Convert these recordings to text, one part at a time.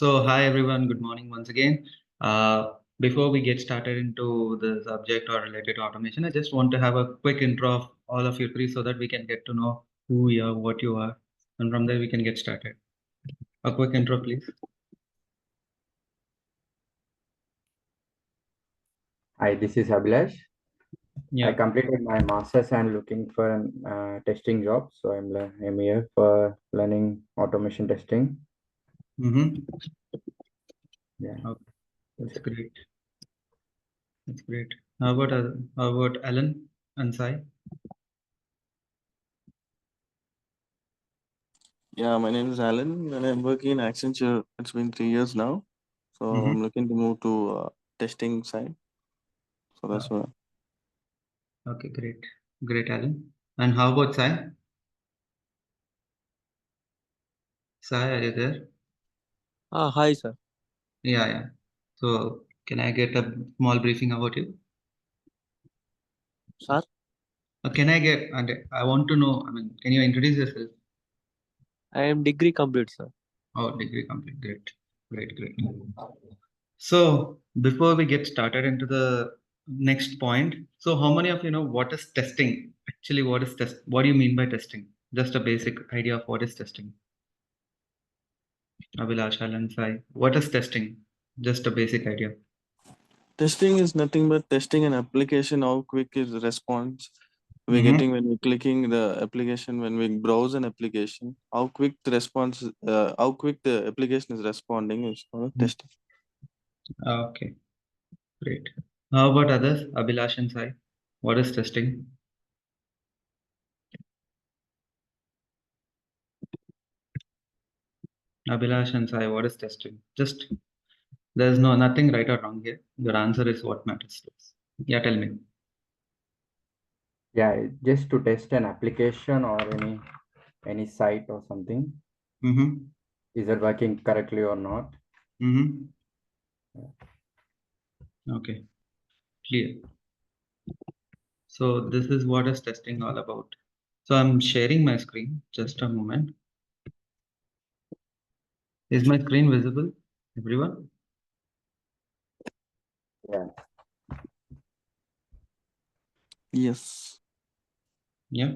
So hi everyone, good morning once again. Before we get started into the subject or related to automation, I just want to have a quick intro of all of you three so that we can get to know who you are, what you are, and from there we can get started. A quick intro, please. Hi, this is Abhilash. I Yeah. completed my master's and looking for a testing job. So I'm here for learning automation testing. Mm-hmm. Yeah, Okay. that's That's it. great. That's great. How about Alan and Sai? Yeah, my name is Alan and I'm working in Accenture. It's been 3 years now. So Mm-hmm. I'm looking to move to testing side. So that's what. Okay, great. Great, Alan. And how about Sai? Sai, are you there? Hi, sir. Yeah. So can I get a small briefing about you? Sir, Can I get, and I want to know, can you introduce yourself? I am degree complete, sir. Oh, degree complete. Great. So before we get started into the next point, so how many of you know what is testing? Actually, what is test? What do you mean by testing? Just a basic idea of what is testing. Abhilash, Alan, Sai, what is testing? Just a basic idea. Testing is nothing but testing an application, how quick is the response we're Mm-hmm. getting when we're clicking the application, when we browse an application, how quick the response, how quick the application is responding is testing. Okay, great. How about others? Abhilash and Sai, what is testing? Abhilash and Sai, what is testing? Just there's nothing right or wrong here. Your answer is what matters to us. Yeah, tell me. Yeah, just to test an application or any site or something. Mm-hmm. Is it working correctly or not? Mm-hmm. Okay, clear. So this is what is testing all about. So I'm sharing my screen. Just a moment. Is my screen visible, everyone? Yeah. Yes. Yeah.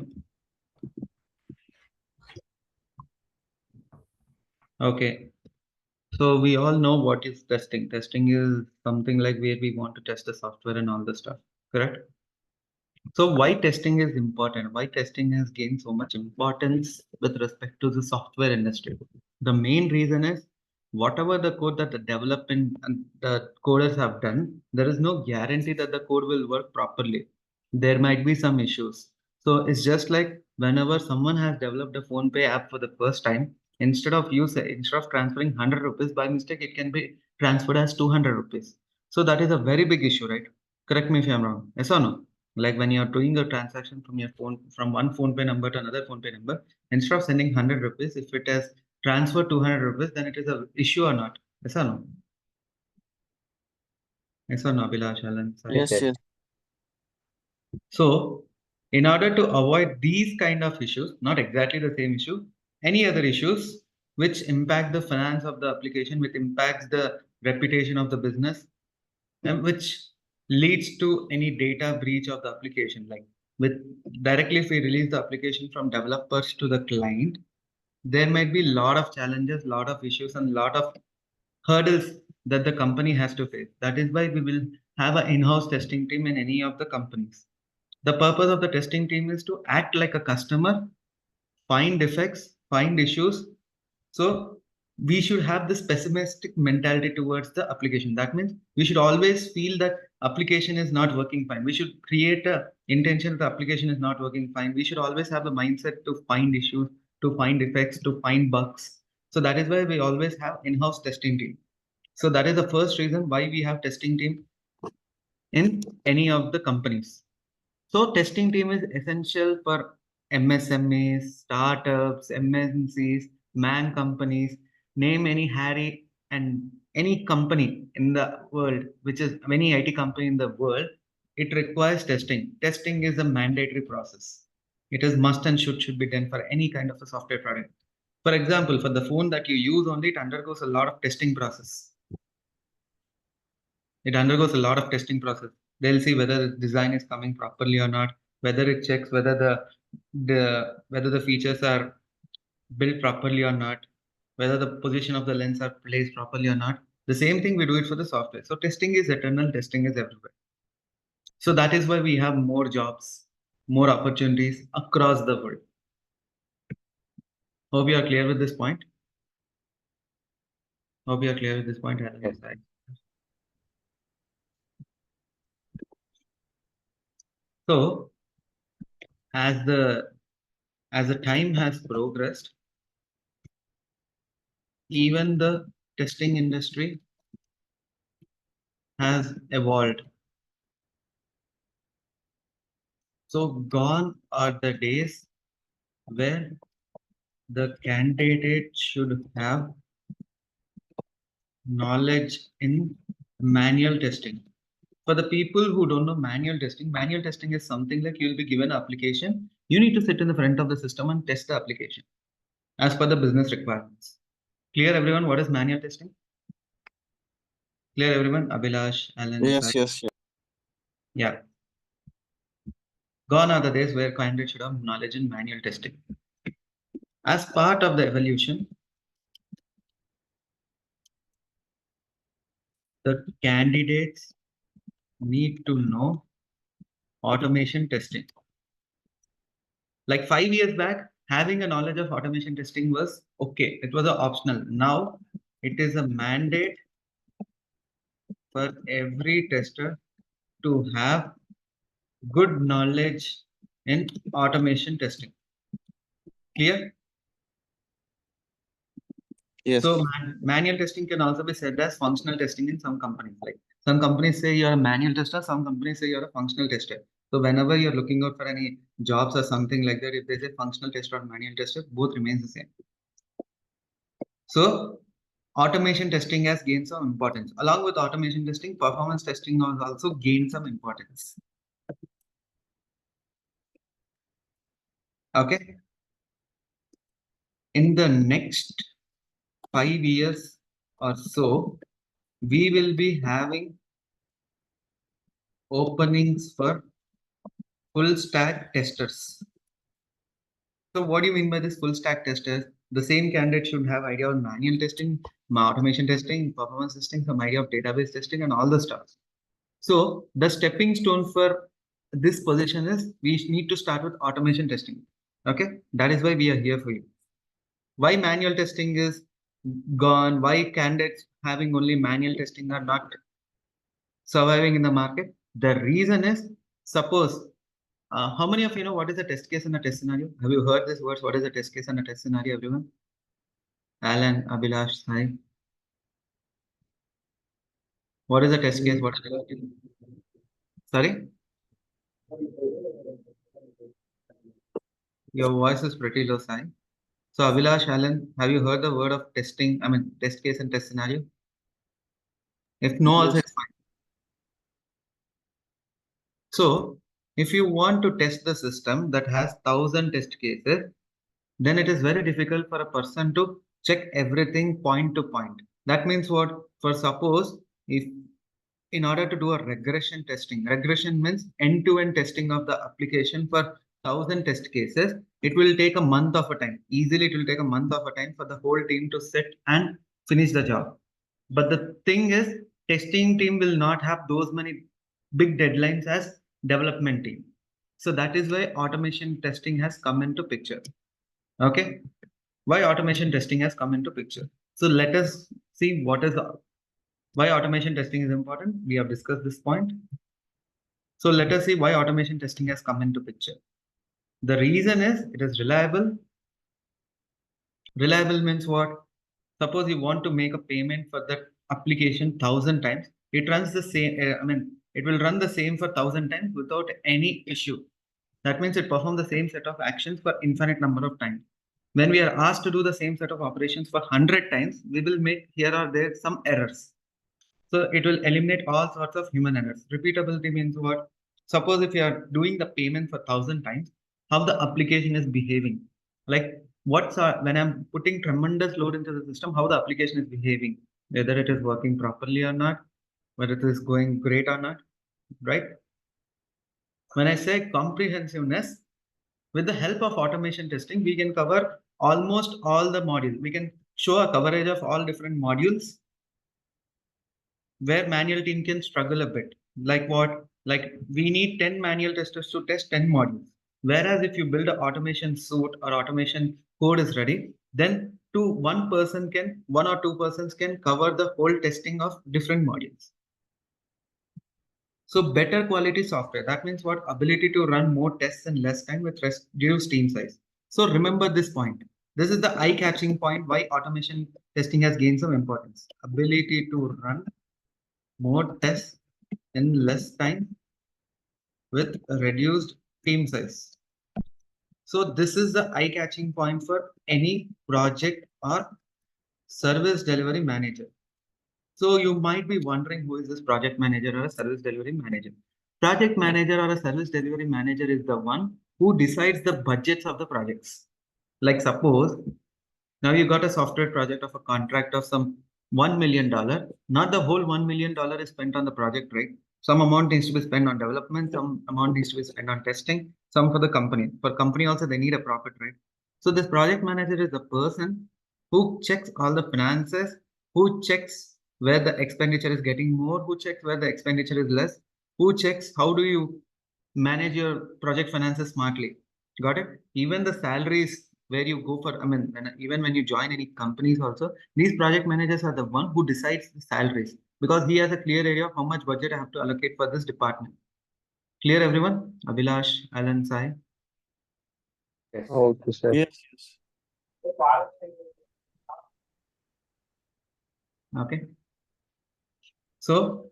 Okay. So we all know what is testing. Testing is something like where we want to test the software and all the stuff. Correct? So why testing is important? Why testing has gained so much importance with respect to the software industry? The main reason is whatever the code that the development and the coders have done, there is no guarantee that the code will work properly. There might be some issues. So it's just like whenever someone has developed a phone pay app for the first time, instead of transferring 100 rupees by mistake, it can be transferred as 200 rupees. So that is a very big issue, right? Correct me if I'm wrong. Yes or no? Like when you're doing a transaction from your phone, from one phone pay number to another phone pay number, instead of sending 100 rupees, if it has transferred 200 rupees, then it is a issue or not? Yes or no? Yes or no, Abhilash, Alan, sorry. Yes, Yes, yes. yes. So in order to avoid these kind of issues, not exactly the same issue, any other issues which impact the finance of the application, which impacts the reputation of the business, and which leads to any data breach of the application, like with directly if we release the application from developers to the client, there might be a lot of challenges, lot of issues, and lot of hurdles that the company has to face. That is why we will have an in-house testing team in any of the companies. The purpose of the testing team is to act like a customer, find defects, find issues. So we should have this pessimistic mentality towards the application. That means we should always feel that application is not working fine. We should create a intention the application is not working fine. We should always have the mindset to find issues, to find defects, to find bugs. So that is why we always have in-house testing team. So that is the first reason why we have testing team in any of the companies. So testing team is essential for MSMEs, startups, MNCs, man companies, name any Harry and any company in the world, which is any IT company in the world, it requires testing. Testing is a mandatory process. It is must and should be done for any kind of a software product. For example, for the phone that you use only, it undergoes a lot of testing process. It undergoes a lot of testing process. They'll see whether the design is coming properly or not, whether it checks whether the features are built properly or not, whether the position of the lens are placed properly or not. The same thing we do it for the software. So testing is eternal, testing is everywhere. So that is why we have more jobs, more opportunities across the world. Hope you are clear with this point. Hope you are clear with this point. Yes. So as the time has progressed, even the testing industry has evolved. So gone are the days where the candidate should have knowledge in manual testing. For the people who don't know manual testing is something like you'll be given an application. You need to sit in the front of the system and test the application as per the business requirements. Clear, everyone? What is manual testing? Clear, everyone? Abhilash, Alan, Yes, Sai? yes, yes. Yeah. Gone are the days where candidates should have knowledge in manual testing. As part of the evolution, the candidates need to know automation testing. Like 5 years back, having a knowledge of automation testing was okay. It was an optional. Now it is a mandate for every tester to have good knowledge in automation testing. Clear? Yes. So manual testing can also be said as functional testing in some companies. Like some companies say you're a manual tester, some companies say you're a functional tester. So whenever you're looking out for any jobs or something like that, if they say functional tester or manual tester, both remains the same. So automation testing has gained some importance. Along with automation testing, performance testing has also gained some importance. Okay. In the next 5 years or so, we will be having openings for full stack testers. So what do you mean by this full stack testers? The same candidate should have idea on manual testing, automation testing, performance testing, some idea of database testing and all the stuff. So the stepping stone for this position is we need to start with automation testing. Okay, that is why we are here for you. Why manual testing is gone? Why candidates having only manual testing are not surviving in the market? The reason is, suppose, how many of you know what is a test case and a test scenario? Have you heard these words? What is a test case and a test scenario, everyone? Alan, Abhilash, Sai. What is a test case? What is it? Sorry? Your voice is pretty low, Sai. So Abhilash, Alan, have you heard the word of testing? I mean, test case and test scenario? If no, also it's fine. So if you want to test the system that has 1,000 test cases, then it is very difficult for a person to check everything point to point. That means what? For suppose, if in order to do a regression testing, regression means end-to-end testing of the application for 1,000 test cases, it will take a month of a time. Easily, it will take a month of a time for the whole team to sit and finish the job. But the thing is, testing team will not have those many big deadlines as development team. So that is why automation testing has come into picture. Okay, why automation testing has come into picture. So let us see why automation testing is important. We have discussed this point. So let us see why automation testing has come into picture. The reason is it is reliable. Reliable means what? Suppose you want to make a payment for that application 1,000 times. It runs the same. It will run the same for 1,000 times without any issue. That means it performs the same set of actions for infinite number of times. When we are asked to do the same set of operations for 100 times, we will make here or there some errors. So it will eliminate all sorts of human errors. Repeatability means what? Suppose if you are doing the payment for 1,000 times, how the application is behaving. Like when I'm putting tremendous load into the system, how the application is behaving, whether it is working properly or not, whether it is going great or not, right? When I say comprehensiveness, with the help of automation testing, we can cover almost all the modules. We can show a coverage of all different modules where manual team can struggle a bit. Like what? Like we need 10 manual testers to test 10 modules. Whereas if you build an automation suite or automation code is ready, then one or two persons can cover the whole testing of different modules. So better quality software. That means what? Ability to run more tests in less time with reduced team size. So remember this point. This is the eye-catching point why automation testing has gained some importance. Ability to run more tests in less time with a reduced team size. So this is the eye-catching point for any project or service delivery manager. So you might be wondering, who is this project manager or a service delivery manager? Project manager or a service delivery manager is the one who decides the budgets of the projects. Like suppose now you got a software project of a contract of some $1 million. Not the whole $1 million is spent on the project, right? Some amount needs to be spent on development, some amount needs to be spent on testing, some for the company. For company also they need a profit, right? So this project manager is the person who checks all the finances, who checks where the expenditure is getting more, who checks where the expenditure is less, who checks how do you manage your project finances smartly. Got it? Even the salaries where you go for, I mean, even when you join any companies also, these project managers are the one who decides the salaries because he has a clear idea of how much budget I have to allocate for this department. Clear, everyone? Abhilash, Alan, Sai. Yes. Okay, sir. Yes, yes. Okay. So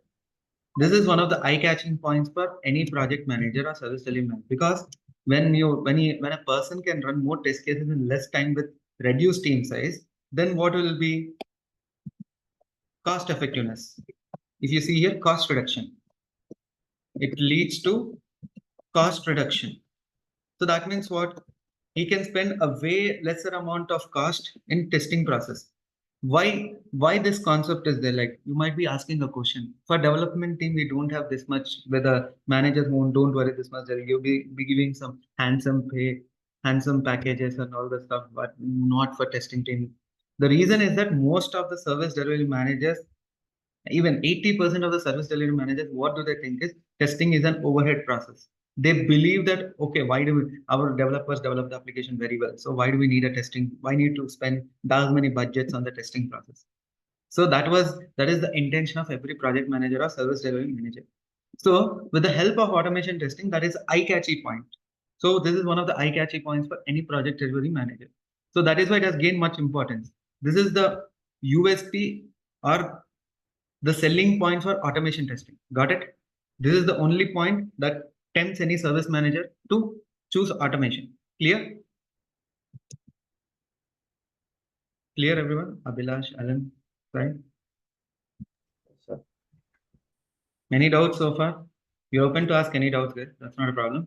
this is one of the eye-catching points for any project manager or service delivery manager because when a person can run more test cases in less time with reduced team size, then what will be cost effectiveness? If you see here, cost reduction, it leads to cost reduction. So that means what? He can spend a way lesser amount of cost in testing process. Why this concept is there? Like you might be asking a question. For development team, we don't have this much where the managers don't worry this much. They'll be giving some handsome pay, handsome packages and all the stuff, but not for testing team. The reason is that most of the service delivery managers, even 80% of the service delivery managers, what do they think is testing is an overhead process. They believe that, okay, why do our developers develop the application very well? So why do we need a testing? Why need to spend that many budgets on the testing process? So that is the intention of every project manager or service delivery manager. So with the help of automation testing, that is eye-catchy point. So this is one of the eye-catchy points for any project delivery manager. So that is why it has gained much importance. This is the USP or the selling point for automation testing. Got it? This is the only point that tempts any service manager to choose automation. Clear? Clear, everyone? Abhilash, Alan, right? Sir. Any doubts so far? You're open to ask any doubts, guys. That's not a problem.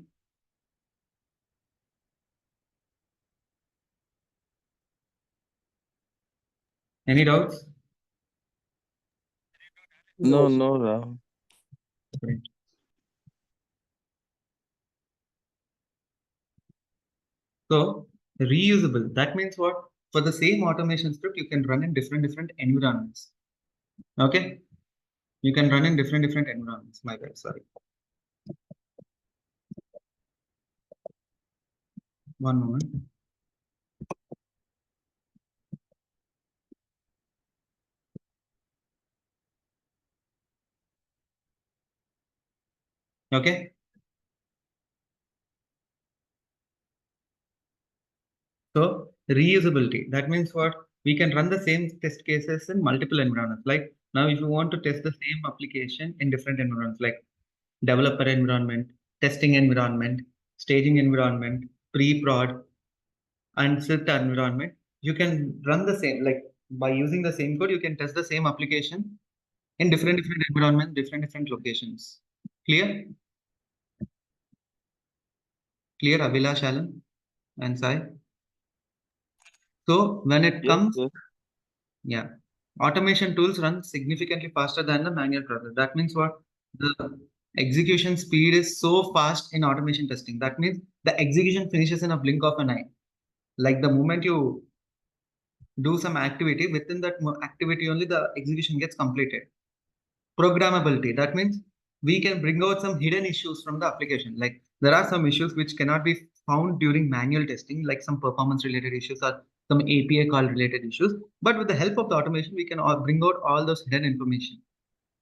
Any doubts? No, no, Rahul. Great. So reusable, that means what? For the same automation script, you can run in different environments. Okay? You can run in different environments. My bad, sorry. One moment. Okay? So reusability, that means what? We can run the same test cases in multiple environments. Like now, if you want to test the same application in different environments, like developer environment, testing environment, staging environment, pre-prod, and sit environment, you can run the same, like by using the same code, you can test the same application in different environments, different locations. Clear? Clear, Abhilash, Alan, and Sai? So when it Yes, comes, yes. yeah, automation tools run significantly faster than the manual process. That means what? The execution speed is so fast in automation testing. That means the execution finishes in a blink of an eye. Like the moment you do some activity, within that activity only the execution gets completed. Programmability, that means we can bring out some hidden issues from the application. Like there are some issues which cannot be found during manual testing, like some performance related issues or some API call related issues. But with the help of the automation, we can bring out all those hidden information.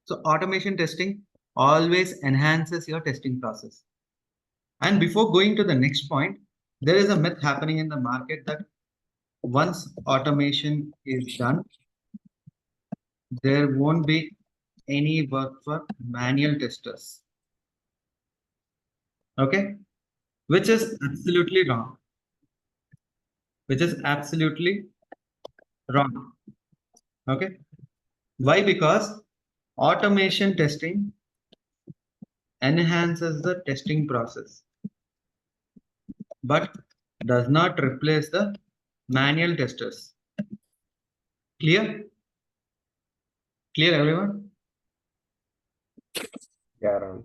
So automation testing always enhances your testing process. And before going to the next point, there is a myth happening in the market that once automation is done, there won't be any work for manual testers. Okay, which is absolutely wrong. Which is absolutely wrong. Okay, why? Because automation testing enhances the testing process, but does not replace the manual testers. Clear? Clear, everyone? Yeah, Rahul.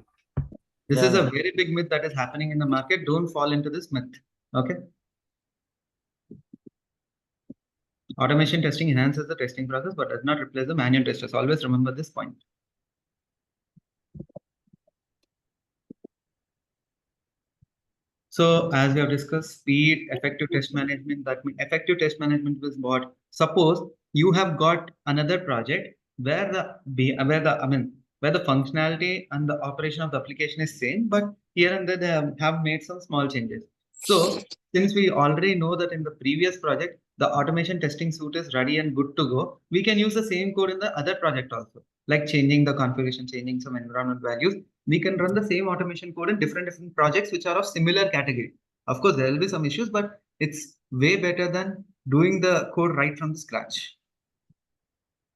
This Yeah, is a yeah. very big myth that is happening in the market. Don't fall into this myth. Okay. Automation testing enhances the testing process, but does not replace the manual testers. Always remember this point. So as we have discussed, speed, effective test management. That means effective test management is what? Suppose you have got another project where where the functionality and the operation of the application is same, but here and there they have made some small changes. So since we already know that in the previous project the automation testing suite is ready and good to go, we can use the same code in the other project also, like changing the configuration, changing some environment values. We can run the same automation code in different projects which are of similar category. Of course, there will be some issues, but it's way better than doing the code right from the scratch.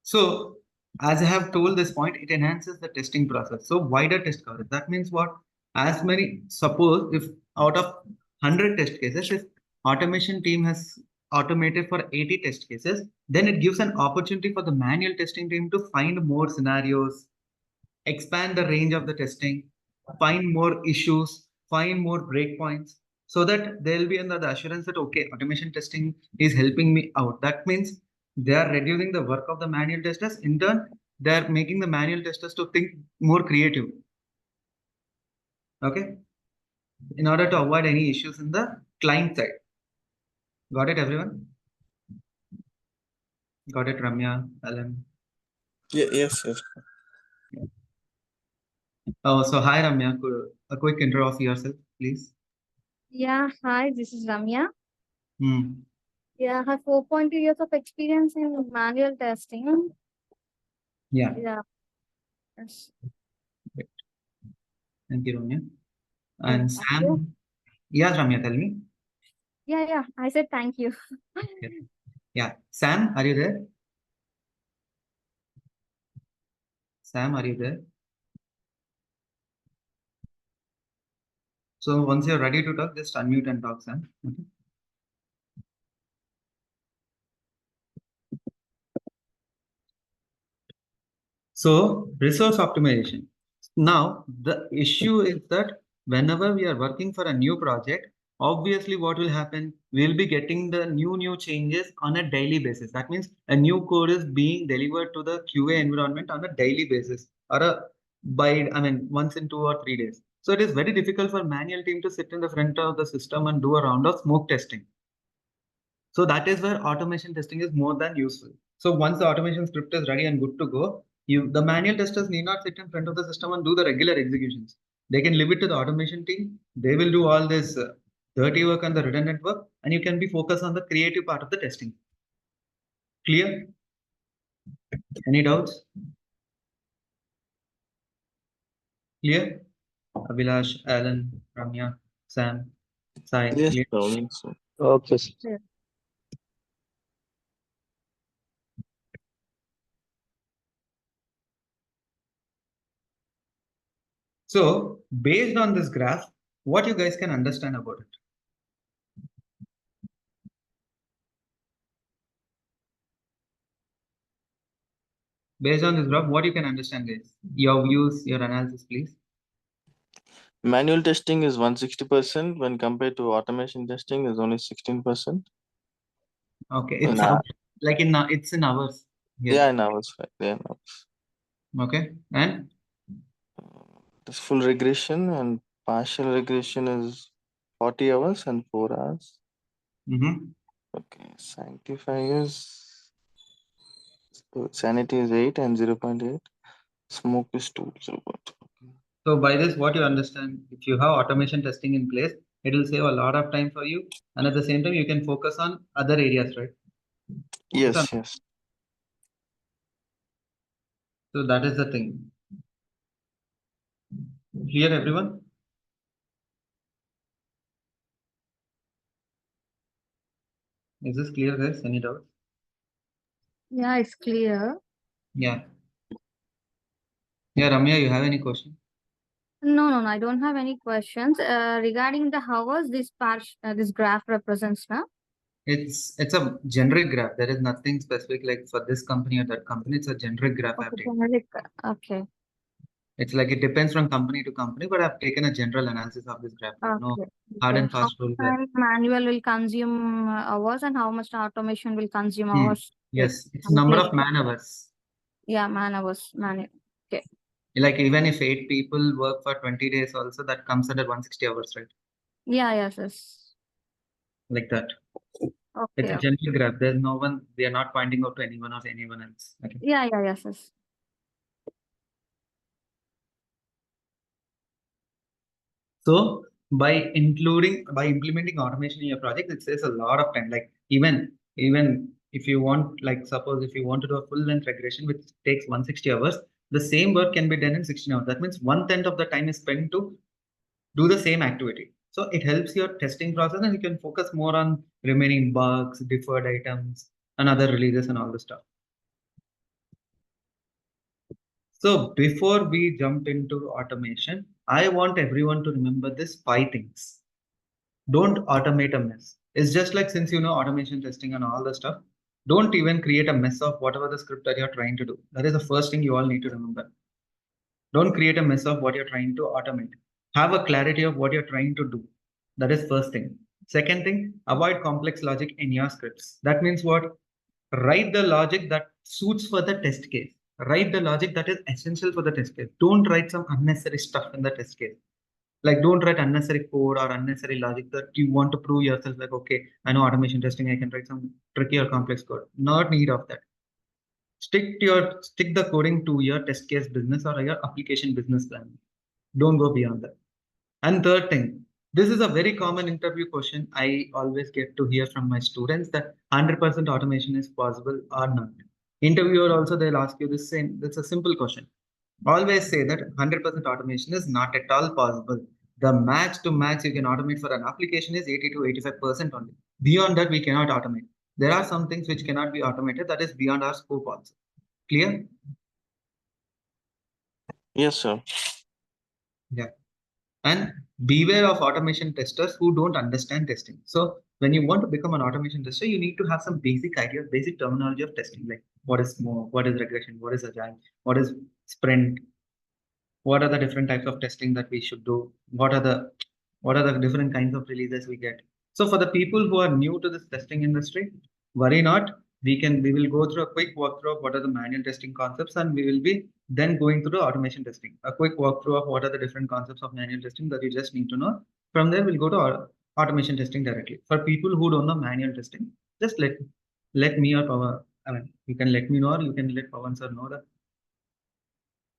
So, as I have told this point, it enhances the testing process. So, wider test coverage. That means what? As many, suppose if out of 100 test cases, if automation team has automated for 80 test cases, then it gives an opportunity for the manual testing team to find more scenarios, expand the range of the testing, find more issues, find more breakpoints, so that they'll be under the assurance that okay, automation testing is helping me out. That means they are reducing the work of the manual testers. In turn, they are making the manual testers to think more creative. Okay, in order to avoid any issues in the client side. Got it, everyone? Got it, Ramya, Alan? Yeah, yes, yes. Oh, so hi, Ramya. A quick intro of yourself, please. Yeah, hi, this is Ramya. Hmm. Yeah, I have 4.2 years of experience in manual testing. Yeah. Yeah. Yes. Thank you, Ramya. Yeah, And thank you. Sam? Yes, Ramya, tell me. Yeah, I said thank you. Yeah. Yeah. Sam, are you there? Sam, are you there? So once you're ready to talk, just unmute and talk, Sam. Okay. So resource optimization. Now, the issue is that whenever we are working for a new project, obviously what will happen? We'll be getting the new changes on a daily basis. That means a new code is being delivered to the QA environment on a daily basis or once in 2 or 3 days. So it is very difficult for manual team to sit in the front of the system and do a round of smoke testing. So that is where automation testing is more than useful. So once the automation script is ready and good to go, the manual testers need not sit in front of the system and do the regular executions. They can leave it to the automation team. They will do all this dirty work and the redundant work, and you can be focused on the creative part of the testing. Clear? Any doubts? Clear? Abhilash, Alan, Ramya, Sam, Sai. Yes, Clear? Rahul. So, Okay, sir. Yeah. So based on this graph, what you guys can understand about it? Based on this graph, what you can understand, guys? Your views, your analysis, please. Manual testing is 160% when compared to automation testing is only 16%. Okay, In it's like it's in hours. yeah, in hours, right? Yeah, in hours. Okay, and This full regression and partial regression is 40 hours and 4 hours. Okay, sanctifiers. So sanity is 8 and 0.8. Smoke is 2, 0.2. so by this, what you understand, if you have automation testing in place, it will save a lot of time for you, and at the same time, you can focus on other areas, right? Yes, So, yes. so that is the thing. Clear, everyone? Is this clear, guys? Any doubts? Yeah, it's clear. Yeah. Yeah, Ramya, you have any question? No, I don't have any questions. Regarding the hours this graph represents now. It's a generic graph. There is nothing specific like for this company or that company. It's a generic graph I've Okay, taken. generic. Okay. It's like it depends from company to company, but I've taken a general analysis of this graph. No Okay. hard and How fast rule much there. time manual will consume hours and how much automation will consume Hmm. hours? Yes, it's I'm number clear. of man hours. Yeah, man hours. Okay. Like even if 8 people work for 20 days also, that comes under 160 hours, right? Yeah, yes. Like that. It's Okay. a general graph. There's no one, we are not pointing out to anyone or anyone else. Okay. Yeah, yes. So by implementing automation in your project, it saves a lot of time. Like even if you want, like suppose if you want to do a full length regression, which takes 160 hours, the same work can be done in 16 hours. That means 1/10 of the time is spent to do the same activity. So it helps your testing process and you can focus more on remaining bugs, deferred items, and other releases and all the stuff. So before we jump into automation, I want everyone to remember this 5 things. Don't automate a mess. It's just like since you know automation testing and all the stuff, don't even create a mess of whatever the script that you're trying to do. That is the first thing you all need to remember. Don't create a mess of what you're trying to automate. Have a clarity of what you're trying to do. That is first thing. Second thing, avoid complex logic in your scripts. That means what? Write the logic that suits for the test case. Write the logic that is essential for the test case. Don't write some unnecessary stuff in the test case. Like don't write unnecessary code or unnecessary logic that you want to prove yourself like, okay, I know automation testing, I can write some tricky or complex code. Not need of that. Stick the coding to your test case business or your application business plan. Don't go beyond that. And third thing, this is a very common interview question I always get to hear from my students that 100% automation is possible or not. Interviewer also they'll ask you the same. That's a simple question. Always say that 100% automation is not at all possible. The max to max you can automate for an application is 80 to 85% only. Beyond that, we cannot automate. There are some things which cannot be automated that is beyond our scope also. Clear? Yes, sir. Yeah. And beware of automation testers who don't understand testing. So when you want to become an automation tester, you need to have some basic ideas, basic terminology of testing, like what is smoke, what is regression, what is agile, what is sprint, what are the different types of testing that we should do, what are the different kinds of releases we get. So for the people who are new to this testing industry, worry not. We will go through a quick walkthrough of what are the manual testing concepts, and we will be then going through the automation testing, a quick walkthrough of what are the different concepts of manual testing that you just need to know. From there we'll go to automation testing directly. For people who don't know manual testing, just let me or Pawan, I mean, you can let me know, or you can let Pawan sir know that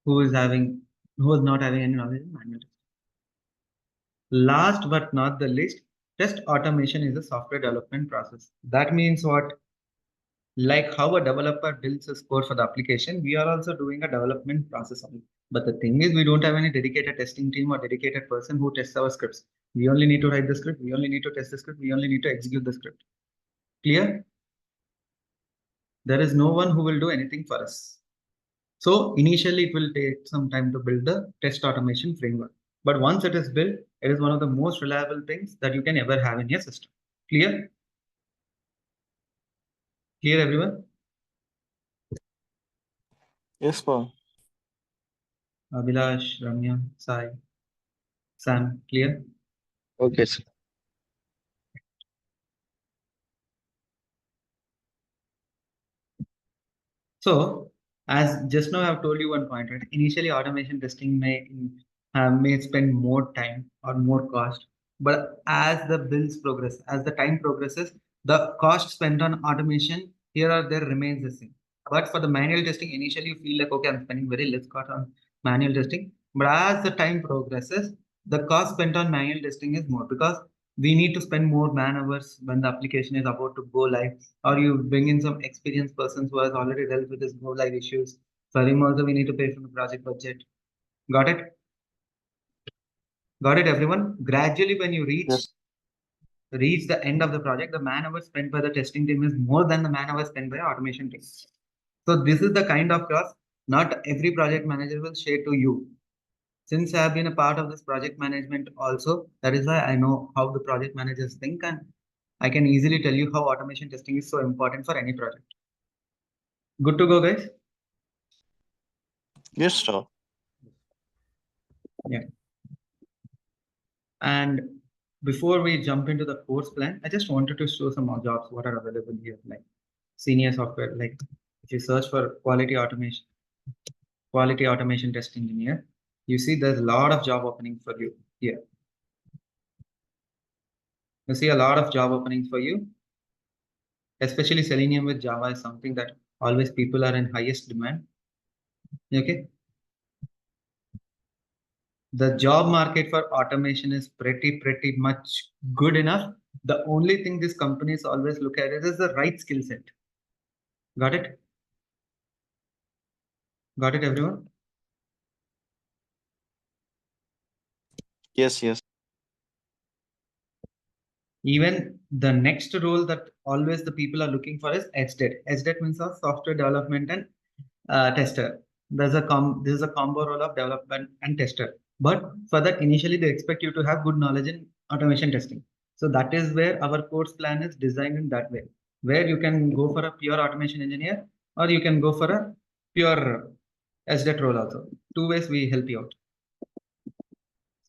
who is not having any knowledge in manual testing. Last but not the least, test automation is a software development process. That means what? Like how a developer builds a code for the application, we are also doing a development process on it. But the thing is, we don't have any dedicated testing team or dedicated person who tests our scripts. We only need to write the script, we only need to test the script, we only need to execute the script. Clear? There is no one who will do anything for us. So initially it will take some time to build the test automation framework. But once it is built, it is one of the most reliable things that you can ever have in your system. Clear? Clear, everyone? Yes, Paul. Abhilash, Ramya, Sai, Sam, clear? Okay, sir. So, as just now I've told you one point, right? Initially, automation testing may spend more time or more cost, but as the bills progress, as the time progresses, the cost spent on automation here or there remains the same. But for the manual testing, initially you feel like, okay, I'm spending very less cost on manual testing. But as the time progresses, the cost spent on manual testing is more because we need to spend more man hours when the application is about to go live, or you bring in some experienced persons who has already dealt with this go live issues. For him also we need to pay from the project budget. Got it? Got it, everyone? Gradually, when you Yes. reach the end of the project, the man hours spent by the testing team is more than the man hours spent by automation team. So this is the kind of cost not every project manager will share to you. Since I have been a part of this project management also, that is why I know how the project managers think, and I can easily tell you how automation testing is so important for any project. Good to go, guys? Yes, sir. Yeah. And before we jump into the course plan, I just wanted to show some more jobs what are available here, like senior software. Like if you search for quality automation test engineer, you see there's a lot of job openings for you here. You see a lot of job openings for you, especially Selenium with Java is something that always people are in highest demand. Okay. The job market for automation is pretty much good enough. The only thing these companies always look at is the right skill set. Got it? Got it, everyone? Yes, yes. Even the next role that always the people are looking for is SDET. SDET means of software development and tester. This is a combo role of development and tester. But for that, initially they expect you to have good knowledge in automation testing. So that is where our course plan is designed in that way, where you can go for a pure automation engineer or you can go for a pure SDET role also. Two ways we help you out.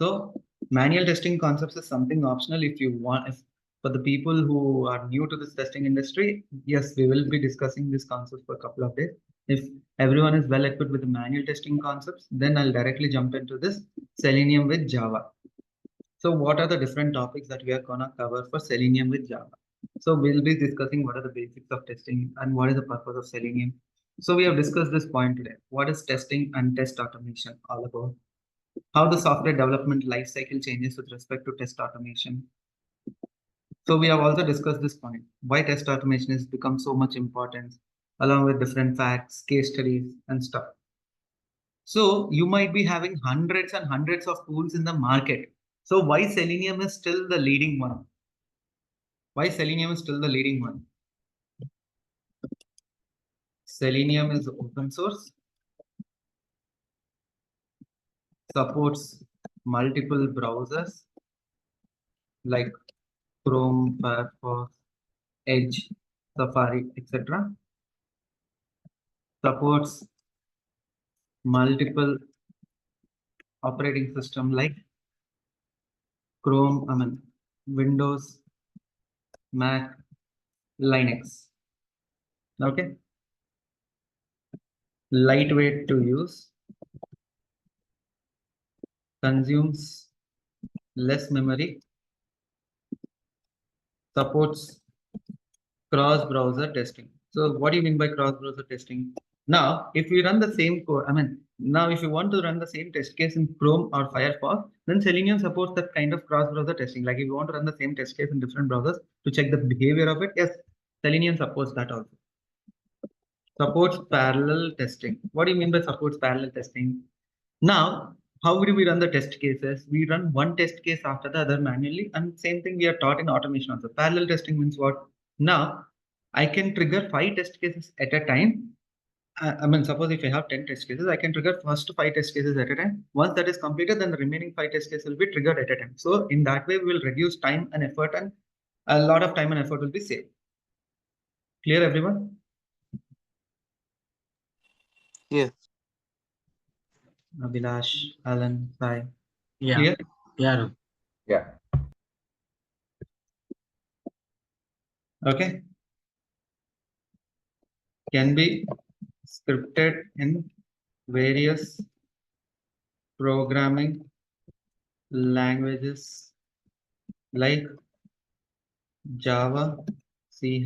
So manual testing concepts is something optional if you want. If for the people who are new to this testing industry, yes, we will be discussing this concept for a couple of days. If everyone is well equipped with the manual testing concepts, then I'll directly jump into this Selenium with Java. So what are the different topics that we are gonna cover for Selenium with Java? So we'll be discussing what are the basics of testing and what is the purpose of Selenium. So we have discussed this point today. What is testing and test automation all about? How the software development lifecycle changes with respect to test automation. So we have also discussed this point, why test automation has become so much important, along with different facts, case studies, and stuff. So you might be having hundreds and hundreds of tools in the market. So why Selenium is still the leading one? Why Selenium is still the leading one? Selenium is open source, supports multiple browsers like Chrome, Firefox, Edge, Safari, etc. Supports multiple operating system like Chrome, Windows, Mac, Linux. Okay. Lightweight to use, consumes less memory, supports cross-browser testing. So what do you mean by cross-browser testing? Now, if we run the same code, now if you want to run the same test case in Chrome or Firefox, then Selenium supports that kind of cross-browser testing. Like if you want to run the same test case in different browsers to check the behavior of it, yes, Selenium supports that also. Supports parallel testing. What do you mean by supports parallel testing? Now, how do we run the test cases? We run one test case after the other manually, and same thing we are taught in automation also. Parallel testing means what? Now, I can trigger 5 test cases at a time. Suppose if I have 10 test cases, I can trigger first 5 test cases at a time. Once that is completed, then the remaining 5 test cases will be triggered at a time. So in that way, we will reduce time and effort, and a lot of time and effort will be saved. Clear, everyone? Yes. Abhilash, Alan, Sai. Yeah. Clear? Yeah. Yeah. Okay. Can be scripted in various programming languages like Java, C#,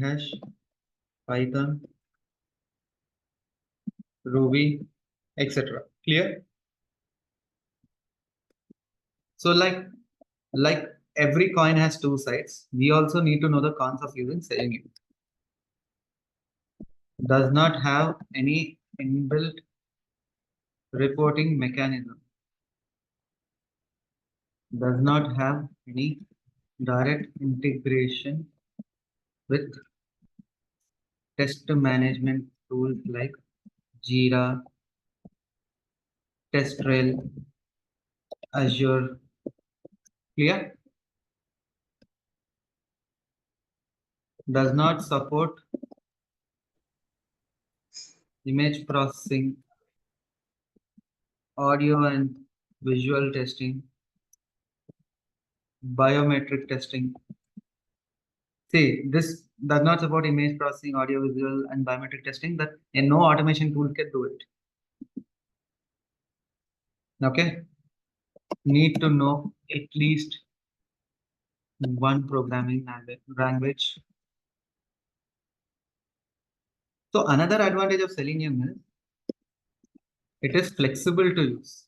Python, Ruby, etc. Clear? So like every coin has two sides, we also need to know the cons of using Selenium. Does not have any inbuilt reporting mechanism. Does not have any direct integration with test management tools like Jira, TestRail, Azure. Clear? Does not support image processing, audio and visual testing, biometric testing. See, this does not support image processing, audio, visual, and biometric testing. That and no automation tool can do it. Okay, need to know at least one programming language. So another advantage of Selenium is it is flexible to use.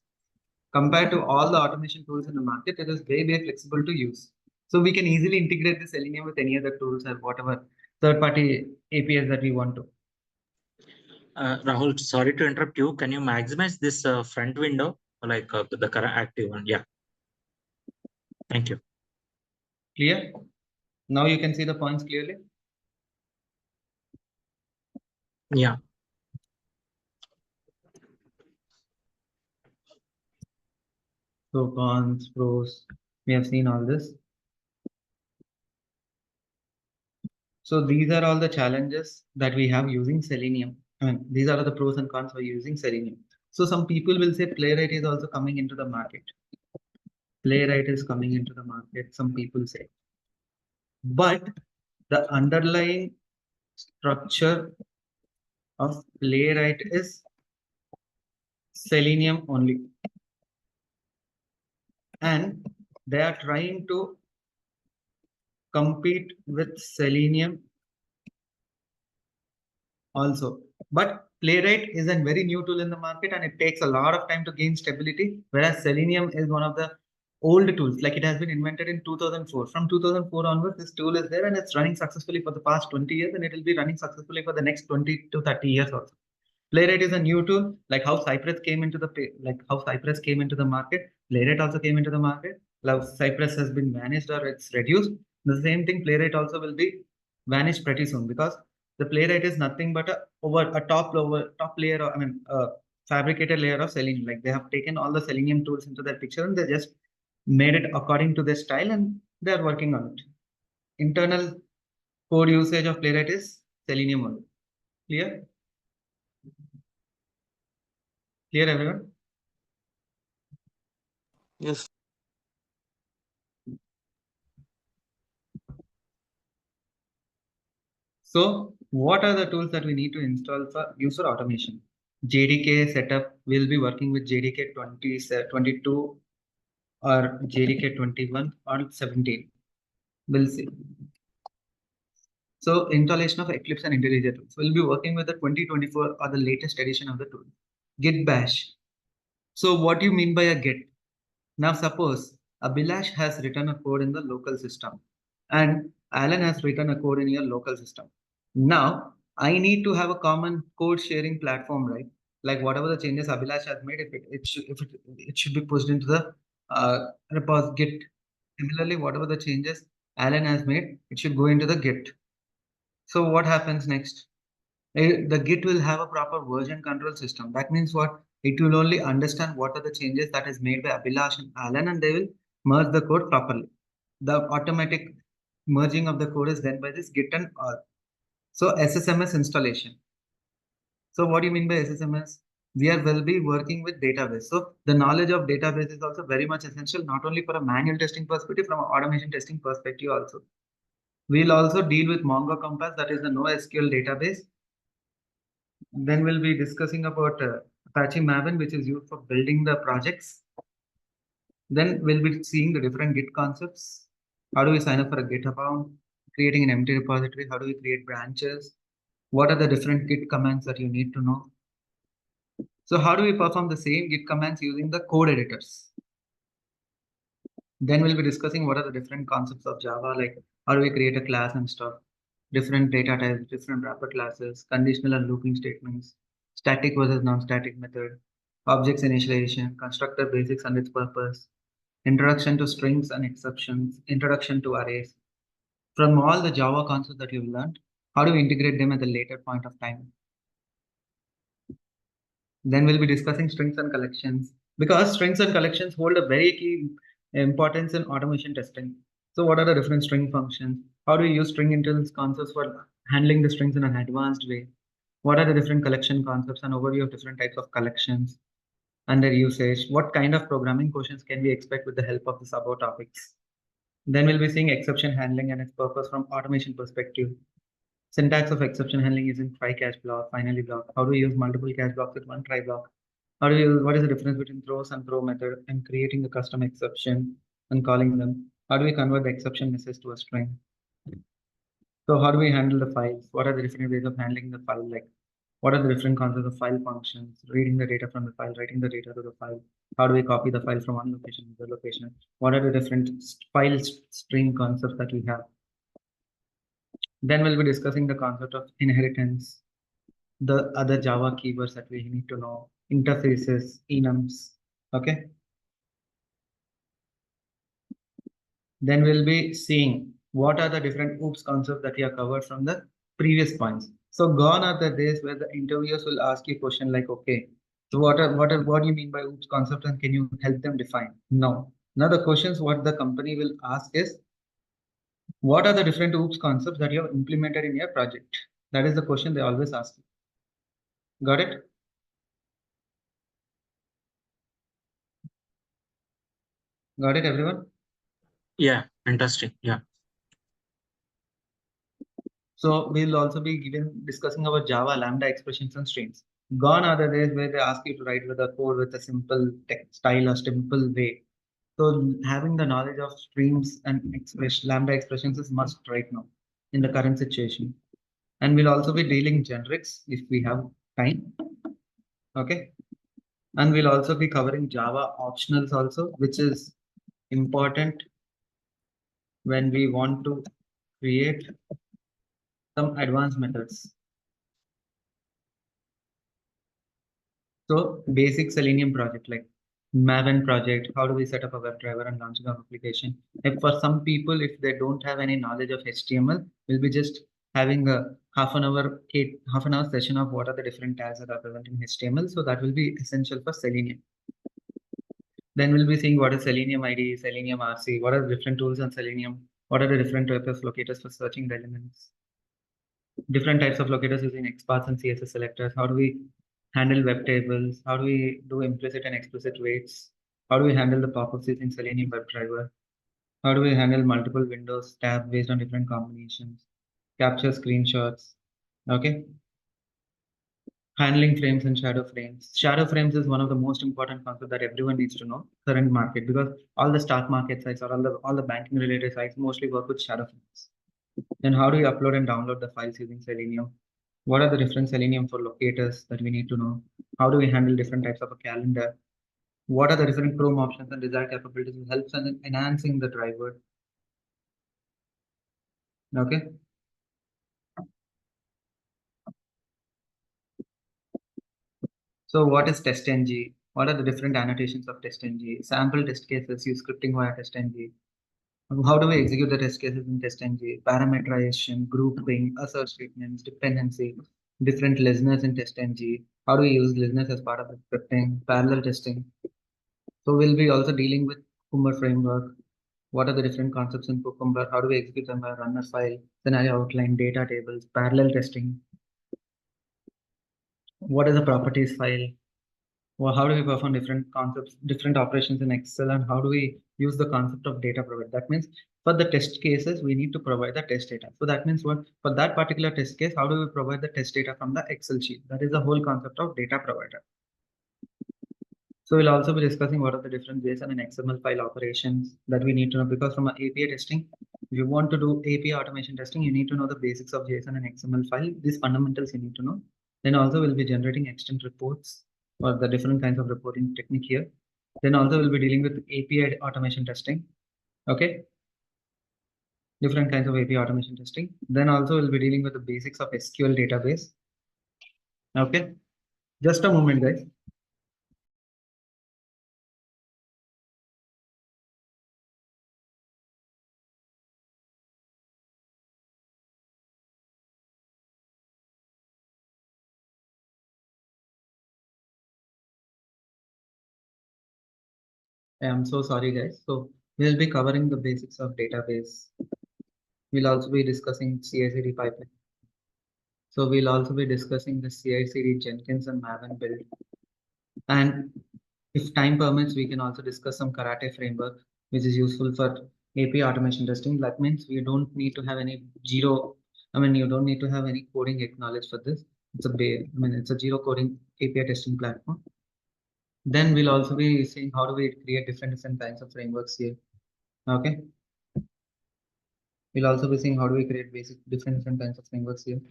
Compared to all the automation tools in the market, it is very flexible to use. So we can easily integrate the Selenium with any other tools or whatever third-party APIs that we want to. Rahul, sorry to interrupt you. Can you maximize this front window, like the current active one? Yeah. Thank you. Clear? Now you can see the points clearly. Yeah. So cons, pros, we have seen all this. So these are all the challenges that we have using Selenium. I mean, these are the pros and cons for using Selenium. So some people will say Playwright is also coming into the market. Playwright is coming into the market, some people say. But the underlying structure of Playwright is Selenium only. And they are trying to compete with Selenium also. But Playwright is a very new tool in the market and it takes a lot of time to gain stability, whereas Selenium is one of the old tools. Like it has been invented in 2004. From 2004 onwards, this tool is there and it's running successfully for the past 20 years and it will be running successfully for the next 20 to 30 years also. Playwright is a new tool, like how Cypress came into the market. Playwright also came into the market. Now Cypress has been vanished or it's reduced. The same thing, Playwright also will be vanished pretty soon because the Playwright is nothing but a top layer, I mean, fabricated layer of Selenium. Like they have taken all the Selenium tools into their picture and they just made it according to their style and they are working on it. Internal code usage of Playwright is Selenium only. Clear? Clear, everyone? Yes. So what are the tools that we need to install for user automation? JDK setup, we'll be working with JDK 22 or JDK 21 or 17. We'll see. So installation of Eclipse and IntelliJ tools. We'll be working with the 2024 or the latest edition of the tool. Git bash. So what do you mean by a Git? Now suppose Abhilash has written a code in the local system and Alan has written a code in your local system. Now I need to have a common code sharing platform, right? Like whatever the changes Abhilash has made, it should be pushed into the repos Git. Similarly, whatever the changes Alan has made, it should go into the Git. So what happens next? The Git will have a proper version control system. That means what? It will only understand what are the changes that is made by Abhilash and Alan and they will merge the code properly. The automatic merging of the code is done by this Git and all. So SSMS installation. So what do you mean by SSMS? we will be working with database. So the knowledge of database is also very much essential, not only for a manual testing perspective, from an automation testing perspective also. We'll also deal with Mongo Compass, that is the NoSQL database. Then we'll be discussing about Apache Maven, which is used for building the projects. Then we'll be seeing the different Git concepts. How do we sign up for a Git account? Creating an empty repository. How do we create branches? What are the different Git commands that you need to know? So how do we perform the same Git commands using the code editors? Then we'll be discussing what are the different concepts of Java, like how do we create a class and stuff, different data types, different wrapper classes, conditional and looping statements, static versus non-static method, objects initialization, constructor basics and its purpose, introduction to strings and exceptions, introduction to arrays. From all the Java concepts that you've learned, how do we integrate them at a later point of time? Then we'll be discussing strings and collections, because strings and collections hold a very key importance in automation testing. So what are the different string functions? How do we use string intelligence concepts for handling the strings in an advanced way? What are the different collection concepts and overview of different types of collections and their usage? What kind of programming questions can we expect with the help of the above topics? Then we'll be seeing exception handling and its purpose from automation perspective. Syntax of exception handling is in try catch block, finally block. How do we use multiple catch blocks with one try block? How do we use, what is the difference between throws and throw method and creating a custom exception and calling them? How do we convert the exception message to a string? So how do we handle the files? What are the different ways of handling the file? Like what are the different concepts of file functions? Reading the data from the file, writing the data to the file. How do we copy the file from one location to the location? What are the different file stream concepts that we have? Then we'll be discussing the concept of inheritance, the other Java keywords that we need to know, interfaces, enums, okay? Then we'll be seeing what are the different OOPS concepts that we have covered from the previous points. So gone are the days where the interviewers will ask you a question like, okay, so what do you mean by OOPS concept and can you help them define? No. Now the questions what the company will ask is, what are the different OOPS concepts that you have implemented in your project? That is the question they always ask you. Got it? Got it, everyone? Yeah, interesting. Yeah. So we'll also be discussing about Java, Lambda expressions and streams. Gone are the days where they ask you to write with a code with a simple text style or simple way. So having the knowledge of streams and Lambda expressions is must right now in the current situation. And we'll also be dealing generics if we have time. Okay. And we'll also be covering Java optionals also, which is important when we want to create some advanced methods. So basic Selenium project like Maven project, how do we set up a WebDriver and launching our application? If for some people, if they don't have any knowledge of HTML, we'll be just having a half an hour session of what are the different tags that are present in HTML. So that will be essential for Selenium. Then we'll be seeing what is Selenium ID, Selenium RC, what are the different tools on Selenium, what are the different types of locators for searching the elements, different types of locators using XPaths and CSS selectors. How do we handle web tables? How do we do implicit and explicit weights? How do we handle the pop-ups using Selenium WebDriver? How do we handle multiple windows tabs based on different combinations? Capture screenshots. Okay. Handling frames and shadow frames. Shadow frames is one of the most important concepts that everyone needs to know current market, because all the stock market sites or all the banking related sites mostly work with shadow frames. Then how do we upload and download the files using Selenium? What are the different Selenium for locators that we need to know? How do we handle different types of a calendar? What are the different Chrome options and desired capabilities that helps in enhancing the driver? Okay. So what is TestNG? What are the different annotations of TestNG? Sample test cases, use scripting via TestNG. How do we execute the test cases in TestNG? Parameterization, grouping, assert statements, dependency, different listeners in TestNG. How do we use listeners as part of the scripting? Parallel testing. So we'll be also dealing with Cucumber framework. What are the different concepts in Cucumber? How do we execute them by runner file, scenario outline, data tables, parallel testing? What is a properties file? Well, how do we perform different concepts, different operations in Excel, and how do we use the concept of data provide? That means for the test cases, we need to provide the test data. So that means what for that particular test case, how do we provide the test data from the Excel sheet? That is the whole concept of data provider. So we'll also be discussing what are the different JSON and XML file operations that we need to know, because from API testing, if you want to do API automation testing, you need to know the basics of JSON and XML file. These fundamentals you need to know. Then also we'll be generating extent reports or the different kinds of reporting technique here. Then also we'll be dealing with API automation testing. Okay. Different kinds of API automation testing. Then also we'll be dealing with the basics of SQL database. Okay. Just a moment, guys. I'm so sorry, guys. So we'll be covering the basics of database. We'll also be discussing CI/CD pipeline. So we'll also be discussing the CI/CD Jenkins and Maven build. And if time permits, we can also discuss some Karate framework, which is useful for API automation testing. That means we don't need to have any you don't need to have any coding knowledge for this. It's a zero coding API testing platform. Then we'll also be seeing how do we create different kinds of frameworks here. Okay. We'll also be seeing how do we create different kinds of frameworks here.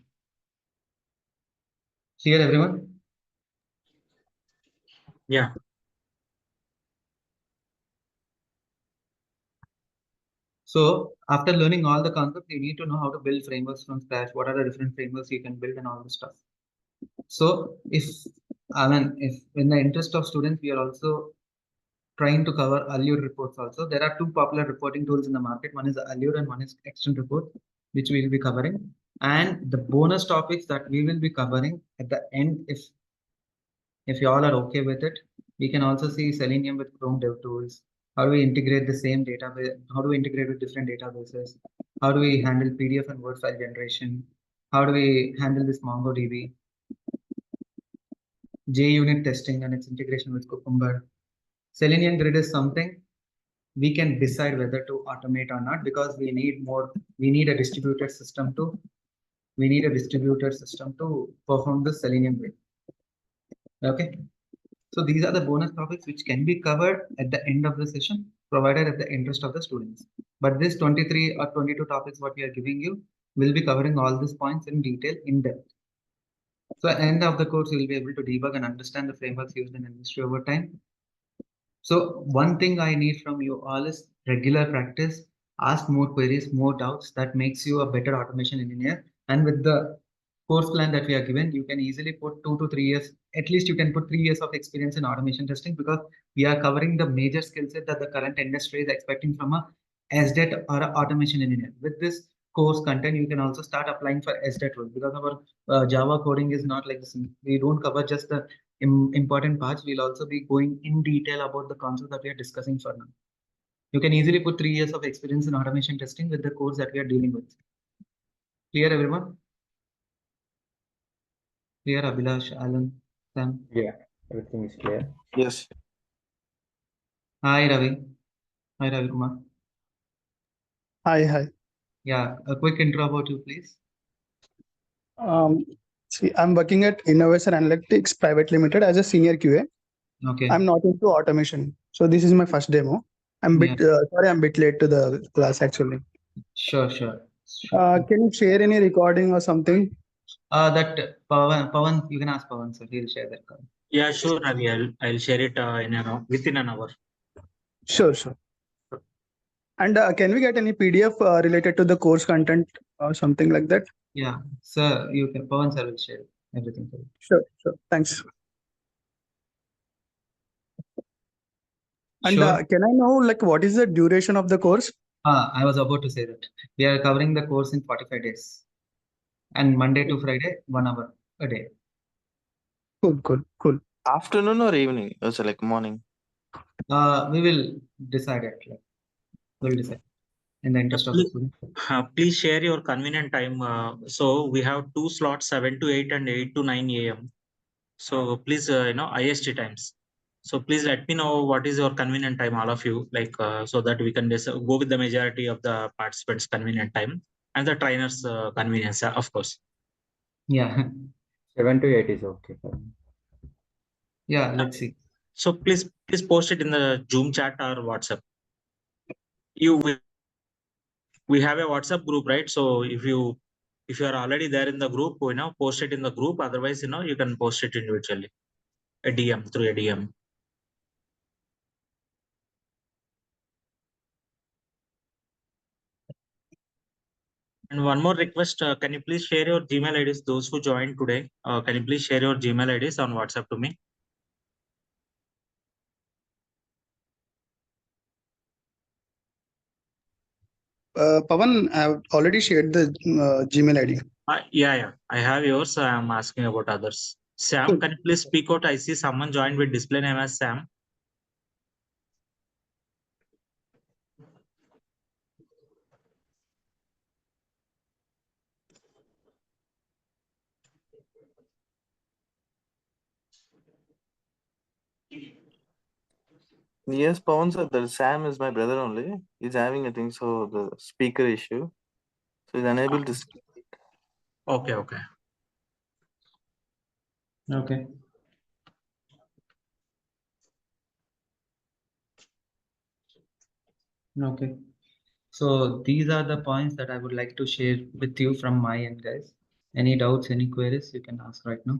Clear, everyone? Yeah. So after learning all the concepts, you need to know how to build frameworks from scratch. What are the different frameworks you can build and all the stuff. So if in the interest of students, we are also trying to cover Allure reports also. There are two popular reporting tools in the market. One is Allure and one is Extent Report, which we will be covering. And the bonus topics that we will be covering at the end, if you all are okay with it, we can also see Selenium with Chrome Dev Tools. How do we integrate the same database? How do we integrate with different databases? How do we handle PDF and Word file generation? How do we handle this MongoDB? JUnit testing and its integration with Cucumber. Selenium Grid is something we can decide whether to automate or not, because we need a distributed system to perform the Selenium Grid. Okay. So these are the bonus topics which can be covered at the end of the session, provided at the interest of the students. But this 23 or 22 topics what we are giving you will be covering all these points in detail, in depth. So at the end of the course, you will be able to debug and understand the frameworks used in industry over time. So one thing I need from you all is regular practice, ask more queries, more doubts. That makes you a better automation engineer. And with the course plan that we are given, you can easily put 2 to 3 years, at least you can put 3 years of experience in automation testing, because we are covering the major skill set that the current industry is expecting from a SDET or an automation engineer. With this course content, you can also start applying for SDET roles, because our Java coding is not like this. We don't cover just the important parts. We'll also be going in detail about the concepts that we are discussing for now. You can easily put 3 years of experience in automation testing with the course that we are dealing with. Clear, everyone? Clear, Abhilash, Alan, Sam? Yeah, everything is clear. Yes. Hi, Ravi. Hi, Ravi Kumar. Hi. Yeah, a quick intro about you, please. See, I'm working at Innovation Analytics Private Limited as a senior QA. Okay. I'm not into automation, so this is my first demo. I'm a bit late to the class actually. Sure. Can you share any recording or something? That Pawan, you can ask Pawan, sir. He'll share that card. Yeah, sure, Ravi. I'll share it within an hour. Sure. And can we get any PDF related to the course content or something like that? Yeah, sir, Pawan sir will share everything for you. Sure. Thanks. And Sure. can I know what is the duration of the course? I was about to say that. We are covering the course in 45 days. And Monday to Friday, 1 hour a day. Cool. Afternoon or evening? Also like morning. We will decide it. We'll decide in the interest of the student. Please share your convenient time. So we have 2 slots, 7 to 8 and 8 to 9 a.m. So please, IST times. So please let me know what is your convenient time, all of you, like so that we can go with the majority of the participants' convenient time and the trainer's convenience, of course. Yeah. 7 to 8 is okay for me. Yeah, let's see. So please post it in the Zoom chat or WhatsApp. We have a WhatsApp group, right? So if you are already there in the group, post it in the group. Otherwise, you can post it individually, a DM through a DM. And one more request, can you please share your Gmail IDs? Those who joined today, can you please share your Gmail IDs on WhatsApp to me? Pawan, I have already shared the Gmail ID. Yeah, I have yours. So I'm asking about others. Sam, Sure. can you please speak out? I see someone joined with display name as Sam. Yes, Pawan sir, the Sam is my brother only. He's having, I think so, the speaker issue. So he's unable to speak. Okay. Okay. Okay. So these are the points that I would like to share with you from my end, guys. Any doubts, any queries, you can ask right now.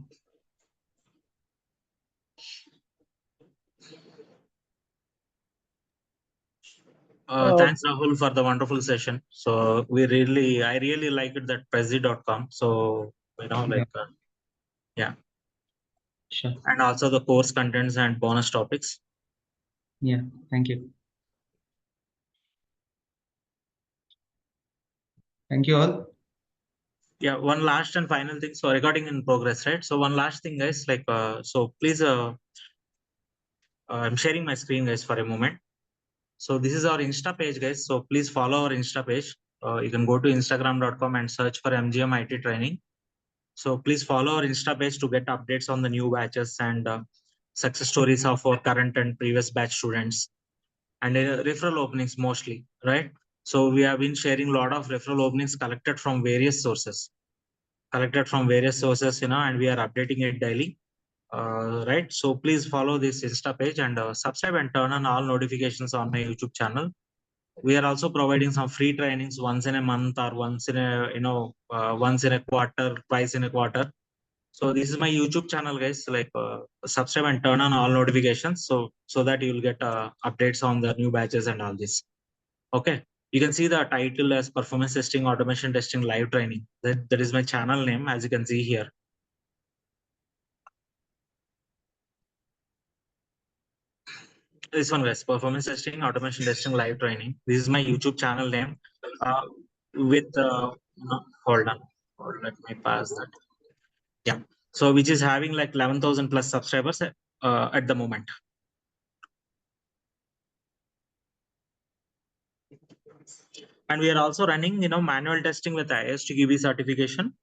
Thanks, Rahul, for the wonderful session. So I really liked that Prezi.com. So, yeah. Sure. And also the course contents and bonus topics. Yeah, thank you. Thank you all. Yeah, one last and final thing. So recording in progress, right? So one last thing, guys, so please, I'm sharing my screen, guys, for a moment. So this is our Insta page, guys. So please follow our Insta page. You can go to instagram.com and search for MGMITTraining. So please follow our Insta page to get updates on the new batches and success stories of our current and previous batch students, and referral openings mostly, right? So we have been sharing a lot of referral openings collected from various sources, and we are updating it daily, right? So please follow this Insta page and subscribe and turn on all notifications on my YouTube channel. We are also providing some free trainings once in a month or once in a quarter, twice in a quarter. So this is my YouTube channel, guys. Subscribe and turn on all notifications so that you'll get updates on the new batches and all this. Okay. You can see the title as Performance Testing, Automation Testing, Live Training. That is my channel name, as you can see here. This one, guys, Performance Testing, Automation Testing, Live Training. This is my YouTube channel name. Hold on. Let me pass that. Yeah. So which is having like 11,000 plus subscribers at the moment. And we are also running, manual testing with ISTQB certification,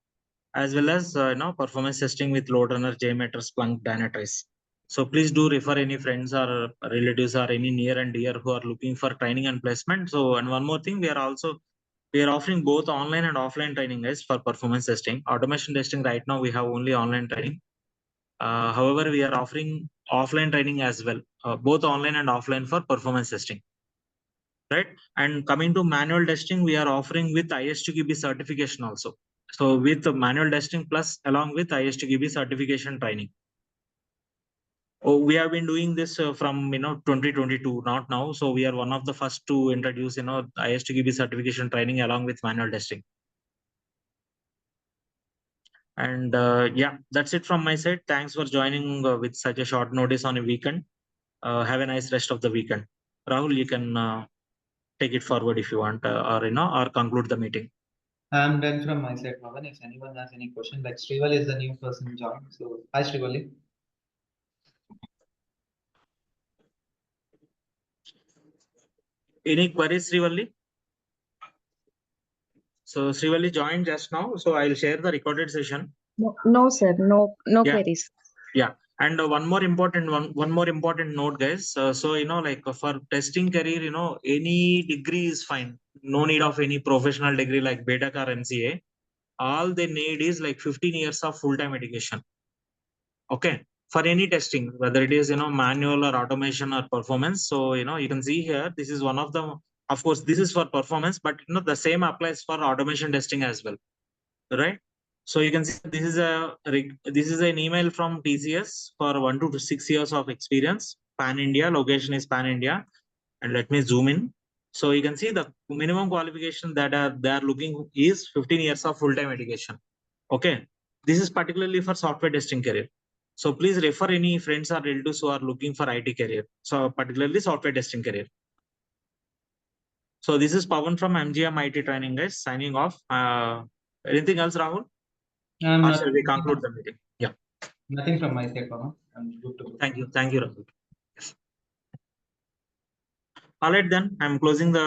as well as, performance testing with LoadRunner, JMeter, Splunk, Dynatrace. So please do refer any friends or relatives or any near and dear who are looking for training and placement. So, and one more thing, we are offering both online and offline training, guys, for performance testing. Automation testing right now, we have only online training. However, we are offering offline training as well, both online and offline for performance testing. Right. And coming to manual testing, we are offering with ISTQB certification also. So with the manual testing plus along with ISTQB certification training. Oh, we have been doing this from 2022, not now. So we are one of the first to introduce ISTQB certification training along with manual testing. And yeah, that's it from my side. Thanks for joining with such a short notice on a weekend. Have a nice rest of the weekend. Rahul, you can take it forward if you want, or conclude the meeting. I'm done from my side, Pavan. If anyone has any question, like Srival is the new person joined. So hi, Srivali. Any queries, Srivalli? So Srivalli joined just now. So I'll share the recorded session. No, sir. No Yeah. queries. Yeah. And one more important note, guys. So like for testing career, any degree is fine. No need of any professional degree like BTech or MCA. All they need is like 15 years of full-time education. Okay, for any testing, whether it is manual or automation or performance. So you can see here, this is one of them. Of course, this is for performance, but the same applies for automation testing as well, right? So you can see this is an email from TCS for 1 to 6 years of experience. Pan India, location is Pan India, and let me zoom in. So you can see the minimum qualification that they are looking is 15 years of full-time education. Okay, this is particularly for software testing career. So please refer any friends or relatives who are looking for IT career. So particularly software testing career. So this is Pawan from MGMITtraining, guys, signing off. Anything else, Rahul? Or shall we conclude the meeting? Yeah. Nothing from my side, Pawan. I'm good to go. Thank you, Rahul. All right, then I'm closing the